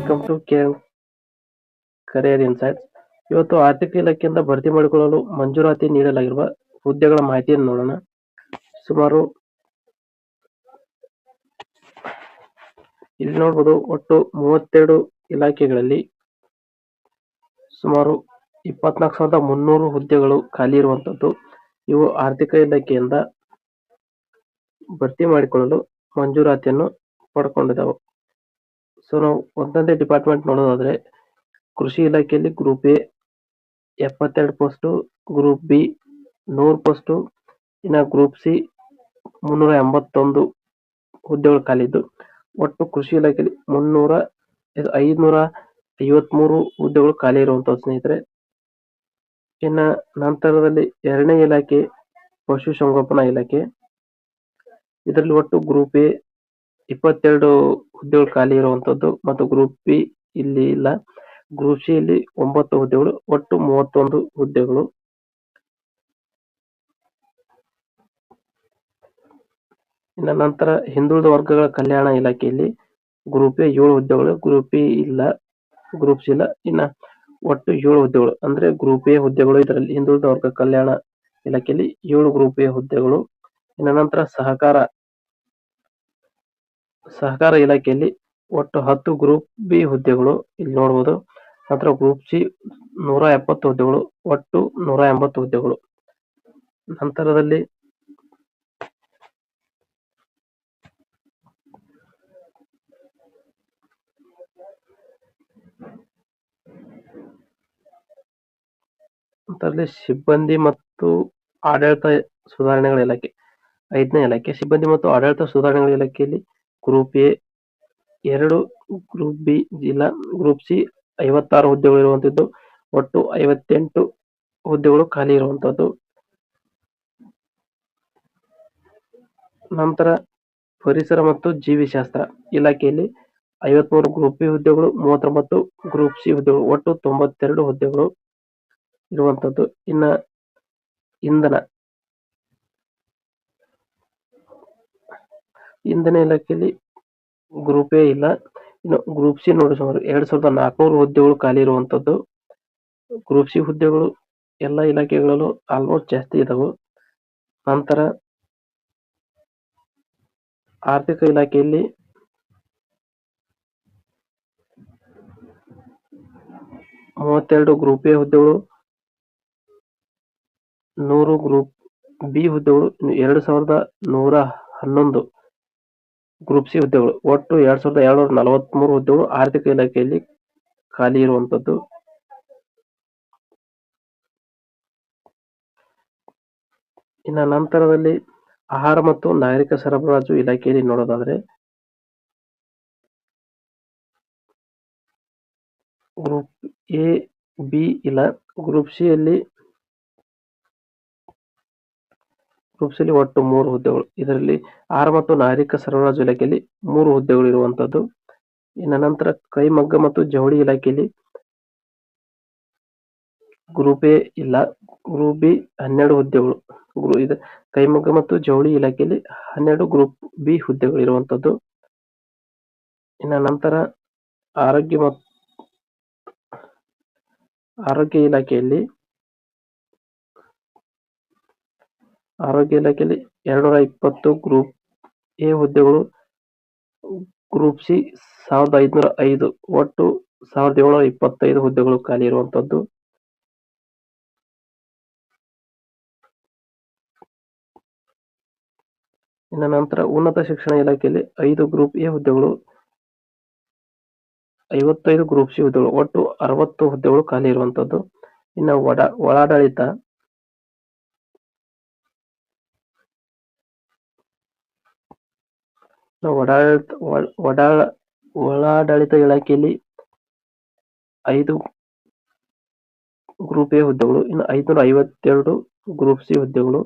Welcome to career insights. ಇವತ್ತು ಆರ್ಥಿಕ ಇಲಾಖೆಯಿಂದ ಭರ್ತಿ ಮಾಡಿಕೊಳ್ಳಲು ಮಂಜೂರಾತಿ ನೀಡಲಾಗಿರುವ ಹುದ್ದೆಗಳ ಮಾಹಿತಿಯನ್ನು ನೋಡೋಣ. ಸುಮಾರು ಇಲ್ಲಿ ನೋಡಬಹುದು, ಒಟ್ಟು 32 ಇಲಾಖೆಗಳಲ್ಲಿ ಸುಮಾರು 24,300 ಹುದ್ದೆಗಳು ಖಾಲಿ ಇರುವಂತದ್ದು. ಇವು ಆರ್ಥಿಕ ಇಲಾಖೆಯಿಂದ ಭರ್ತಿ ಮಾಡಿಕೊಳ್ಳಲು ಮಂಜೂರಾತಿಯನ್ನು ಪಡ್ಕೊಂಡಿದ್ದಾವೆ. ಸೊ ನಾವು ಒಂದೊಂದೇ ಡಿಪಾರ್ಟ್ಮೆಂಟ್ ನೋಡೋದಾದ್ರೆ, ಕೃಷಿ ಇಲಾಖೆಯಲ್ಲಿ group A 72 post, group B 100 post, ಇನ್ನು ಗ್ರೂಪ್ ಸಿ 381 ಹುದ್ದೆಗಳು ಖಾಲಿದ್ದು, ಒಟ್ಟು ಕೃಷಿ ಇಲಾಖೆಯಲ್ಲಿ 553 ಹುದ್ದೆಗಳು ಖಾಲಿ ಇರುವಂತದ್ದು ಸ್ನೇಹಿತರೆ. ಇನ್ನು ನಂತರದಲ್ಲಿ ಎರಡನೇ ಇಲಾಖೆ ಪಶುಸಂಗೋಪನಾ ಇಲಾಖೆ. ಇದರಲ್ಲಿ ಒಟ್ಟು ಗ್ರೂಪ್ ಎ 22 ಹುದ್ದೆಗಳು ಖಾಲಿ ಇರುವಂತದ್ದು ಮತ್ತು ಗ್ರೂಪ್ ಬಿ ಇಲ್ಲಿ ಇಲ್ಲ. ಗ್ರೂಪ್ ಸಿ ಇಲ್ಲಿ 9 ಹುದ್ದೆಗಳು, ಒಟ್ಟು 31 ಹುದ್ದೆಗಳು. ಇನ್ನು ನಂತರ ಹಿಂದುಳಿದ ವರ್ಗಗಳ ಕಲ್ಯಾಣ ಇಲಾಖೆಯಲ್ಲಿ ಗ್ರೂಪ್ ಎ 7 ಹುದ್ದೆಗಳು, ಗ್ರೂಪ್ ಬಿ ಇಲ್ಲ, ಗ್ರೂಪ್ ಸಿ ಇಲ್ಲ. ಇನ್ನ ಒಟ್ಟು 7 ಹುದ್ದೆಗಳು ಅಂದ್ರೆ ಗ್ರೂಪ್ ಎ ಹುದ್ದೆಗಳು. ಇದರಲ್ಲಿ ಹಿಂದುಳಿದ ವರ್ಗ ಕಲ್ಯಾಣ ಇಲಾಖೆಯಲ್ಲಿ 7 ಗ್ರೂಪ್ ಎ ಹುದ್ದೆಗಳು. ಇನ್ನು ನಂತರ ಸಹಕಾರ ಇಲಾಖೆಯಲ್ಲಿ ಒಟ್ಟು 10 ಗ್ರೂಪ್ ಬಿ ಹುದ್ದೆಗಳು ಇಲ್ಲಿ ನೋಡಬಹುದು. ನಂತರ ಗ್ರೂಪ್ ಸಿ 170 ಹುದ್ದೆಗಳು, ಒಟ್ಟು 180 ಹುದ್ದೆಗಳು. ನಂತರದಲ್ಲಿ ಸಿಬ್ಬಂದಿ ಮತ್ತು ಆಡಳಿತ ಸುಧಾರಣೆಗಳ ಇಲಾಖೆ 5ನೇ ಇಲಾಖೆ. ಸಿಬ್ಬಂದಿ ಮತ್ತು ಆಡಳಿತ ಸುಧಾರಣೆಗಳ ಇಲಾಖೆಯಲ್ಲಿ ಗ್ರೂಪ್ ಎ 2, ಗ್ರೂಪ್ ಬಿ ಇಲ್ಲ, ಗ್ರೂಪ್ ಸಿ 56 ಹುದ್ದೆಗಳು ಇರುವಂತದ್ದು, ಒಟ್ಟು 58 ಹುದ್ದೆಗಳು ಖಾಲಿ ಇರುವಂತದ್ದು. ನಂತರ ಪರಿಸರ ಮತ್ತು ಜೀವಿಶಾಸ್ತ್ರ ಇಲಾಖೆಯಲ್ಲಿ 53 ಗ್ರೂಪ್ ಬಿ ಹುದ್ದೆಗಳು, 39 ಗ್ರೂಪ್ ಸಿ ಹುದ್ದೆಗಳು, ಒಟ್ಟು 92 ಹುದ್ದೆಗಳು ಇರುವಂತದ್ದು. ಇನ್ನ ಇಂಧನ ಇಲಾಖೆಯಲ್ಲಿ ಗ್ರೂಪ್ ಎ ಇಲ್ಲ. ಇನ್ನು ಗ್ರೂಪ್ ಸಿ ನೋಡಿ, ಸುಮಾರು 2400 ಹುದ್ದೆಗಳು ಖಾಲಿ ಇರುವಂತದ್ದು. ಗ್ರೂಪ್ ಸಿ ಹುದ್ದೆಗಳು ಎಲ್ಲ ಇಲಾಖೆಗಳಲ್ಲೂ ಆಲ್ಮೋಸ್ಟ್ ಜಾಸ್ತಿ ಇದಾವೆ. ನಂತರ ಆರ್ಥಿಕ ಇಲಾಖೆಯಲ್ಲಿ 32 ಗ್ರೂಪ್ ಎ ಹುದ್ದೆಗಳು, 100 ಗ್ರೂಪ್ ಬಿ ಹುದ್ದೆಗಳು, 2111 ಗ್ರೂಪ್ ಸಿ ಹುದ್ದೆಗಳು, ಒಟ್ಟು 2743 ಹುದ್ದೆಗಳು ಆರ್ಥಿಕ ಇಲಾಖೆಯಲ್ಲಿ ಖಾಲಿ ಇರುವಂತದ್ದು. ಇನ್ನು ನಂತರದಲ್ಲಿ ಆಹಾರ ಮತ್ತು ನಾಗರಿಕ ಸರಬರಾಜು ಇಲಾಖೆಯಲ್ಲಿ ನೋಡೋದಾದ್ರೆ, ಗ್ರೂಪ್ ಎ ಬಿ ಇಲ್ಲ, ಗ್ರೂಪ್ ಸಿ ಅಲ್ಲಿ ಒಟ್ಟು 3 ಹುದ್ದೆಗಳು. ಇದರಲ್ಲಿ ಆಹಾರ ಮತ್ತು ನಾಗರಿಕ ಸರಬರಾಜು ಇಲಾಖೆಯಲ್ಲಿ 3 ಹುದ್ದೆಗಳು ಇರುವಂತದ್ದು. ಇನ್ನು ನಂತರ ಕೈಮಗ್ಗ ಮತ್ತು ಜವಳಿ ಇಲಾಖೆಯಲ್ಲಿ ಗ್ರೂಪ್ ಎ ಇಲ್ಲ, ಗ್ರೂಪ್ ಬಿ 12 ಹುದ್ದೆಗಳು. ಕೈಮಗ್ಗ ಮತ್ತು ಜವಳಿ ಇಲಾಖೆಯಲ್ಲಿ 12 ಗ್ರೂಪ್ ಬಿ ಹುದ್ದೆಗಳು ಇರುವಂತದ್ದು. ಇನ್ನು ನಂತರ ಆರೋಗ್ಯ ಇಲಾಖೆಯಲ್ಲಿ 220 ಗ್ರೂಪ್ ಎ ಹುದ್ದೆಗಳು, ಗ್ರೂಪ್ ಸಿ 1505, ಒಟ್ಟು 1725 ಹುದ್ದೆಗಳು ಖಾಲಿ ಇರುವಂತದ್ದು. ಇನ್ನು ನಂತರ ಉನ್ನತ ಶಿಕ್ಷಣ ಇಲಾಖೆಯಲ್ಲಿ 5 ಗ್ರೂಪ್ ಎ ಹುದ್ದೆಗಳು, 55 ಗ್ರೂಪ್ ಸಿ ಹುದ್ದೆಗಳು, ಒಟ್ಟು 60 ಹುದ್ದೆಗಳು ಖಾಲಿ ಇರುವಂತದ್ದು. ಇನ್ನು ಒಳಾಡಳಿತ ಇಲಾಖೆಯಲ್ಲಿ 5 ಗ್ರೂಪ್ ಎ ಹುದ್ದೆಗಳು, ಇನ್ನು 552 ಗ್ರೂಪ್ ಸಿ ಹುದ್ದೆಗಳು,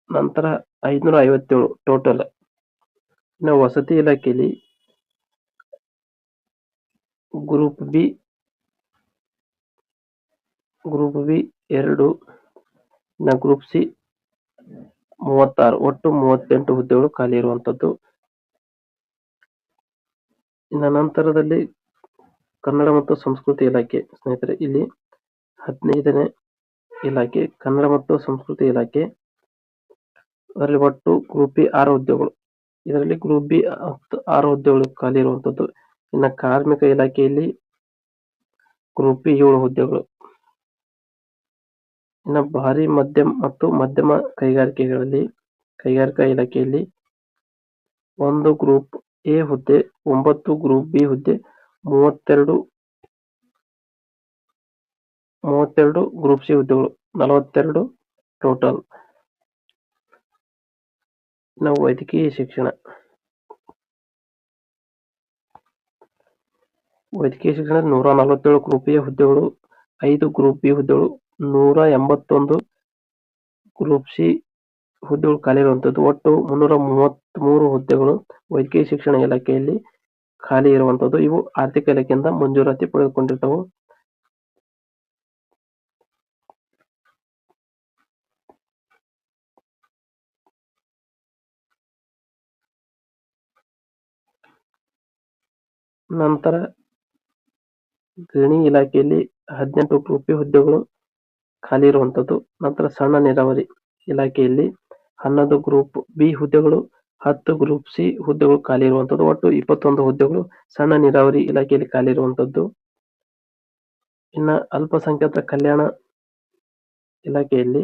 ನಂತರ 557 ಟೋಟಲ್. ಇನ್ನು ವಸತಿ ಇಲಾಖೆಯಲ್ಲಿ ಗ್ರೂಪ್ ಬಿ 2, ಇನ್ನು ಗ್ರೂಪ್ ಸಿ 36, ಒಟ್ಟು 38 ಹುದ್ದೆಗಳು ಖಾಲಿ ಇರುವಂತದ್ದು. ಇನ್ನು ನಂತರದಲ್ಲಿ ಕನ್ನಡ ಮತ್ತು ಸಂಸ್ಕೃತಿ ಇಲಾಖೆ ಸ್ನೇಹಿತರೆ, ಇಲ್ಲಿ 15ನೇ ಇಲಾಖೆ ಕನ್ನಡ ಮತ್ತು ಸಂಸ್ಕೃತಿ ಇಲಾಖೆ. ಅದರಲ್ಲಿ ಒಟ್ಟು ಗ್ರೂಪ್ ಬಿ 6 ಹುದ್ದೆಗಳು. ಇದರಲ್ಲಿ ಗ್ರೂಪ್ ಬಿ 6 ಹುದ್ದೆಗಳು ಖಾಲಿ ಇರುವಂತದ್ದು. ಇನ್ನು ಕಾರ್ಮಿಕ ಇಲಾಖೆಯಲ್ಲಿ ಗ್ರೂಪ್ ಬಿ 7 ಹುದ್ದೆಗಳು. ಇನ್ನು ಭಾರಿ ಮಧ್ಯಮ ಮತ್ತು ಮಧ್ಯಮ ಕೈಗಾರಿಕಾ ಇಲಾಖೆಯಲ್ಲಿ 1 ಗ್ರೂಪ್ ಎ ಹುದ್ದೆ, 9 ಗ್ರೂಪ್ ಬಿ ಹುದ್ದೆ, 32 ಗ್ರೂಪ್ ಸಿ ಹುದ್ದೆಗಳು, 42 ಟೋಟಲ್. ಇನ್ನು ವೈದ್ಯಕೀಯ ಶಿಕ್ಷಣ 147 ಗ್ರೂಪ್ ಎ ಹುದ್ದೆಗಳು, 5 ಗ್ರೂಪ್ ಬಿ ಹುದ್ದೆಗಳು, 181 ಗ್ರೂಪ್ ಸಿ ಹುದ್ದೆಗಳು ಖಾಲಿ ಇರುವಂತದ್ದು. ಒಟ್ಟು 333 ಹುದ್ದೆಗಳು ವೈದ್ಯಕೀಯ ಶಿಕ್ಷಣ ಇಲಾಖೆಯಲ್ಲಿ ಖಾಲಿ ಇರುವಂತದ್ದು. ಇವು ಆರ್ಥಿಕ ಇಲಾಖೆಯಿಂದ ಮಂಜೂರಾತಿ ಪಡೆದುಕೊಂಡಿರ್ತವು. ನಂತರ ಗಣಿ ಇಲಾಖೆಯಲ್ಲಿ 18 ಗ್ರೂಪ್ ಬಿ ಹುದ್ದೆಗಳು ಖಾಲಿ ಇರುವಂತದ್ದು. ನಂತರ ಸಣ್ಣ ನೀರಾವರಿ ಇಲಾಖೆಯಲ್ಲಿ 11 ಗ್ರೂಪ್ ಬಿ ಹುದ್ದೆಗಳು, 10 ಗ್ರೂಪ್ ಸಿ ಹುದ್ದೆಗಳು ಖಾಲಿ ಇರುವಂತದ್ದು. ಒಟ್ಟು 21 ಹುದ್ದೆಗಳು ಸಣ್ಣ ನೀರಾವರಿ ಇಲಾಖೆಯಲ್ಲಿ ಖಾಲಿ ಇರುವಂತದ್ದು. ಇನ್ನು ಅಲ್ಪಸಂಖ್ಯಾತರ ಕಲ್ಯಾಣ ಇಲಾಖೆಯಲ್ಲಿ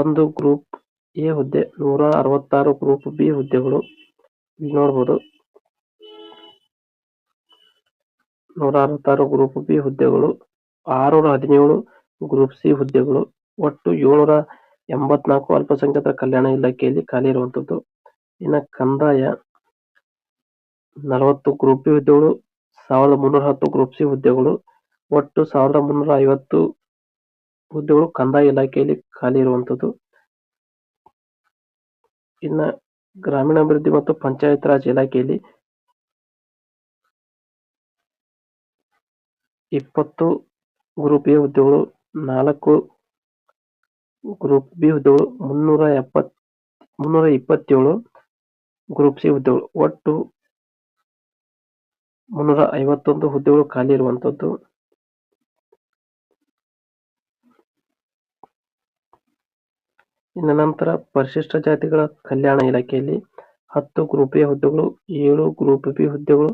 1 ಗ್ರೂಪ್ ಎ ಹುದ್ದೆ, 166 ಗ್ರೂಪ್ ಬಿ ಹುದ್ದೆಗಳು. ಇಲ್ಲಿ ನೋಡಬಹುದು 166 ಗ್ರೂಪ್ ಬಿ ಹುದ್ದೆಗಳು, 617 ಗ್ರೂಪ್ ಸಿ ಹುದ್ದೆಗಳು. ಒಟ್ಟು 784 ಅಲ್ಪಸಂಖ್ಯಾತರ ಕಲ್ಯಾಣ ಇಲಾಖೆಯಲ್ಲಿ ಖಾಲಿ ಇರುವಂತದ್ದು. ಇನ್ನು ಕಂದಾಯ 40 ಗ್ರೂಪ್ ಬಿ ಹುದ್ದೆಗಳು, 1310 ಗ್ರೂಪ್ ಸಿ ಹುದ್ದೆಗಳು. ಒಟ್ಟು 1350 ಹುದ್ದೆಗಳು ಕಂದಾಯ ಇಲಾಖೆಯಲ್ಲಿ ಖಾಲಿ ಇರುವಂತದ್ದು. ಇನ್ನು ಗ್ರಾಮೀಣಾಭಿವೃದ್ಧಿ ಮತ್ತು ಪಂಚಾಯತ್ ರಾಜ್ ಇಲಾಖೆಯಲ್ಲಿ 20 ಗ್ರೂಪ್ ಎ ಹುದ್ದೆಗಳು, 4 ಗ್ರೂಪ್ ಬಿ ಹುದ್ದೆಗಳು, 327 ಗ್ರೂಪ್ ಸಿ ಹುದ್ದೆಗಳು. ಒಟ್ಟು 351 ಹುದ್ದೆಗಳು ಖಾಲಿ ಇರುವಂತದ್ದು. ಇನ್ನು ನಂತರ ಪರಿಶಿಷ್ಟ ಜಾತಿಗಳ ಕಲ್ಯಾಣ ಇಲಾಖೆಯಲ್ಲಿ 10 ಗ್ರೂಪ್ ಎ ಹುದ್ದೆಗಳು, 7 ಗ್ರೂಪ್ ಬಿ ಹುದ್ದೆಗಳು,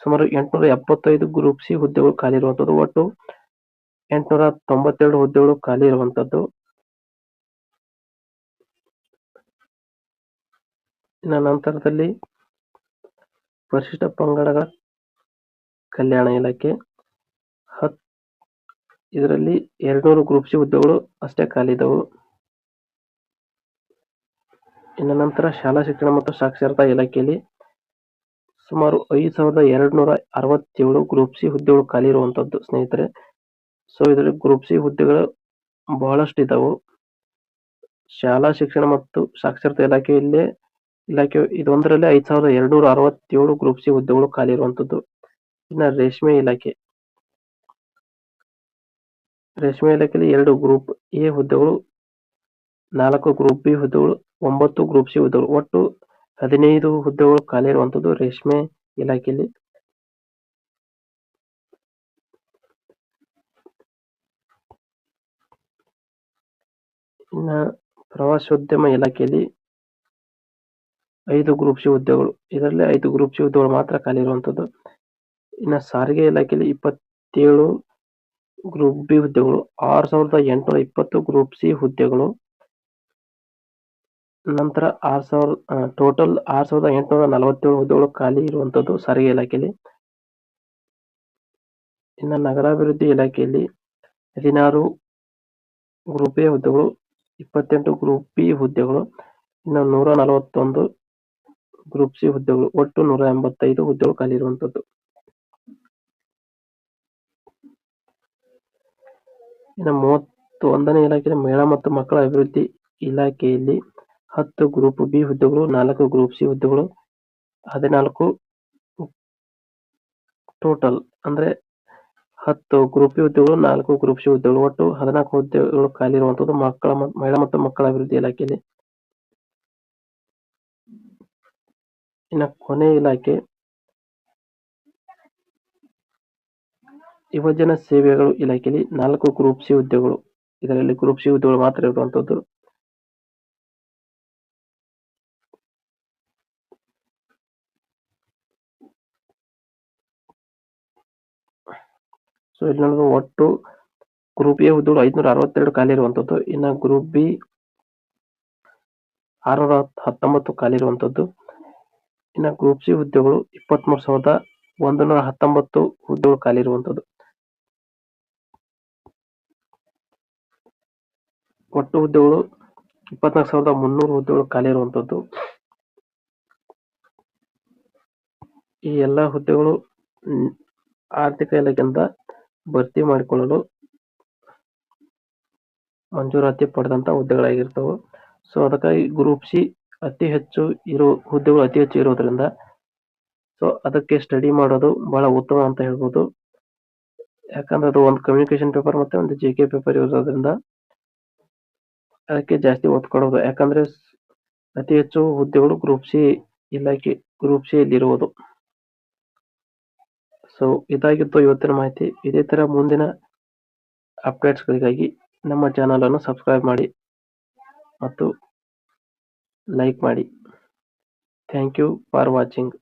ಸುಮಾರು 875 ಗ್ರೂಪ್ ಸಿ ಹುದ್ದೆಗಳು ಖಾಲಿ ಇರುವಂತದ್ದು. ಒಟ್ಟು 892 ಹುದ್ದೆಗಳು ಖಾಲಿ ಇರುವಂತದ್ದು. ಇನ್ನು ನಂತರದಲ್ಲಿ ಪರಿಶಿಷ್ಟ ಪಂಗಡಗಳ ಕಲ್ಯಾಣ ಇಲಾಖೆ ಇದರಲ್ಲಿ 200 ಗ್ರೂಪ್ ಸಿ ಹುದ್ದೆಗಳು ಅಷ್ಟೇ ಖಾಲಿ ಇದ್ದವು. ಇನ್ನು ನಂತರ ಶಾಲಾ ಶಿಕ್ಷಣ ಮತ್ತು ಸಾಕ್ಷರತಾ ಇಲಾಖೆಯಲ್ಲಿ ಸುಮಾರು 5267 ಗ್ರೂಪ್ ಸಿ ಹುದ್ದೆಗಳು ಖಾಲಿ ಇರುವಂತದ್ದು ಸ್ನೇಹಿತರೆ. ಸೊ ಇದರಲ್ಲಿ ಗ್ರೂಪ್ ಸಿ ಹುದ್ದೆಗಳು ಬಹಳಷ್ಟು ಇದ್ದವು. ಶಾಲಾ ಶಿಕ್ಷಣ ಮತ್ತು ಸಾಕ್ಷರತಾ ಇಲಾಖೆ ಇದೊಂದರಲ್ಲಿ 5267 ಗ್ರೂಪ್ ಸಿ ಹುದ್ದೆಗಳು ಖಾಲಿ ಇರುವಂತದ್ದು. ಇನ್ನು ರೇಷ್ಮೆ ಇಲಾಖೆಯಲ್ಲಿ 2 ಗ್ರೂಪ್ ಎ ಹುದ್ದೆಗಳು, 4 ಗ್ರೂಪ್ ಬಿ ಹುದ್ದೆಗಳು, 9 ಗ್ರೂಪ್ ಸಿ ಹುದ್ದೆಗಳು. ಒಟ್ಟು 15 ಹುದ್ದೆಗಳು ಖಾಲಿ ಇರುವಂತದ್ದು ರೇಷ್ಮೆ ಇಲಾಖೆಯಲ್ಲಿ. ಇನ್ನು ಪ್ರವಾಸೋದ್ಯಮ ಇಲಾಖೆಯಲ್ಲಿ 5 ಗ್ರೂಪ್ ಸಿ ಹುದ್ದೆಗಳು, ಇದರಲ್ಲಿ 5 ಗ್ರೂಪ್ ಸಿ ಹುದ್ದೆಗಳು ಮಾತ್ರ ಖಾಲಿ ಇರುವಂತದ್ದು. ಇನ್ನು ಸಾರಿಗೆ ಇಲಾಖೆಯಲ್ಲಿ 27 ಗ್ರೂಪ್ ಬಿ ಹುದ್ದೆಗಳು, 6820 ಗ್ರೂಪ್ ಸಿ ಹುದ್ದೆಗಳು. ನಂತರ ಟೋಟಲ್ 6847 ಹುದ್ದೆಗಳು ಖಾಲಿ ಇರುವಂತದ್ದು ಸಾರಿಗೆ ಇಲಾಖೆಯಲ್ಲಿ. ಇನ್ನು ನಗರಾಭಿವೃದ್ಧಿ ಇಲಾಖೆಯಲ್ಲಿ 16 ಗ್ರೂಪ್ ಎ ಹುದ್ದೆಗಳು, 28 ಗ್ರೂಪ್ ಬಿ ಹುದ್ದೆಗಳು, ಇನ್ನು 141 ಗ್ರೂಪ್ ಸಿ ಹುದ್ದೆಗಳು. ಒಟ್ಟು 185 ಹುದ್ದೆಗಳು ಖಾಲಿ ಇರುವಂತದ್ದು. ಇನ್ನು 31ನೇ ಇಲಾಖೆ ಮಹಿಳಾ ಮತ್ತು ಮಕ್ಕಳ ಅಭಿವೃದ್ಧಿ ಇಲಾಖೆಯಲ್ಲಿ 10 ಗ್ರೂಪ್ ಬಿ ಹುದ್ದೆಗಳು, 4 ಗ್ರೂಪ್ ಸಿ ಹುದ್ದೆಗಳು, 14 ಟೋಟಲ್ ಅಂದ್ರೆ 10 ಗ್ರೂಪ್ ಬಿ ಹುದ್ದೆಗಳು, 4 ಗ್ರೂಪ್ ಸಿ ಹುದ್ದೆಗಳು. ಒಟ್ಟು 14 ಹುದ್ದೆಗಳು ಖಾಲಿ ಇರುವಂತದ್ದು ಮಹಿಳಾ ಮತ್ತು ಮಕ್ಕಳ ಅಭಿವೃದ್ಧಿ ಇಲಾಖೆಯಲ್ಲಿ. ಇನ್ನು ಕೊನೆ ಇಲಾಖೆ ಯುವಜನ ಸೇವೆಗಳು ಇಲಾಖೆಯಲ್ಲಿ 4 ಗ್ರೂಪ್ ಸಿ ಹುದ್ದೆಗಳು. ಇದರಲ್ಲಿ ಗ್ರೂಪ್ ಸಿ ಹುದ್ದೆಗಳು ಮಾತ್ರ ಇರುವಂತದ್ದು. ಸೊ ಇಲ್ಲಿ ನೋಡೋದು ಒಟ್ಟು ಗ್ರೂಪ್ ಎ ಹುದ್ದೆಗಳು 562 ಖಾಲಿ ಇರುವಂತದ್ದು. ಇನ್ನು ಗ್ರೂಪ್ ಬಿ 619 ಖಾಲಿ ಇರುವಂತದ್ದು. ಇನ್ನು ಗ್ರೂಪ್ ಸಿ ಹುದ್ದೆಗಳು 23,119 ಹುದ್ದೆಗಳು ಖಾಲಿ ಇರುವಂತದ್ದು. ಒಟ್ಟು ಹುದ್ದೆಗಳು 24,300 ಹುದ್ದೆಗಳು ಖಾಲಿ ಇರುವಂತದ್ದು. ಈ ಎಲ್ಲಾ ಹುದ್ದೆಗಳು ಆರ್ಥಿಕ ಇಲಾಖೆಯಿಂದ ಭರ್ತಿ ಮಾಡಿಕೊಳ್ಳಲು ಮಂಜೂರಾತಿ ಪಡೆದಂತ ಹುದ್ದೆಗಳಾಗಿರ್ತವೆ. ಸೊ ಅದಕ್ಕಾಗಿ ಗ್ರೂಪ್ ಸಿ ಅತಿ ಹೆಚ್ಚು ಇರೋದ್ರಿಂದ ಸೊ ಅದಕ್ಕೆ ಸ್ಟಡಿ ಮಾಡೋದು ಬಹಳ ಉತ್ತಮ ಅಂತ ಹೇಳ್ಬೋದು. ಯಾಕಂದ್ರೆ ಅದು ಒಂದು ಕಮ್ಯುನಿಕೇಶನ್ ಪೇಪರ್ ಮತ್ತೆ ಒಂದು JK ಪೇಪರ್ ಇರೋದ್ರಿಂದ ಅದಕ್ಕೆ ಜಾಸ್ತಿ ಒತ್ತು ಕೊಡೋದು. ಯಾಕಂದ್ರೆ ಅತಿ ಹೆಚ್ಚು ಹುದ್ದೆಗಳು ಗ್ರೂಪ್ ಸಿ ಯಲ್ಲಿ ಇರುವುದು. ಸೊ ಇದಾಗಿತ್ತು ಇವತ್ತಿನ ಮಾಹಿತಿ. ಇದೇ ತರ ಮುಂದಿನ ಅಪ್ಡೇಟ್ಸ್ಗಳಿಗಾಗಿ ನಮ್ಮ ಚಾನಲ್ ಅನ್ನು ಸಬ್ಸ್ಕ್ರೈಬ್ ಮಾಡಿ ಮತ್ತು ಲೈಕ್ ಮಾಡಿ. Thank you for watching.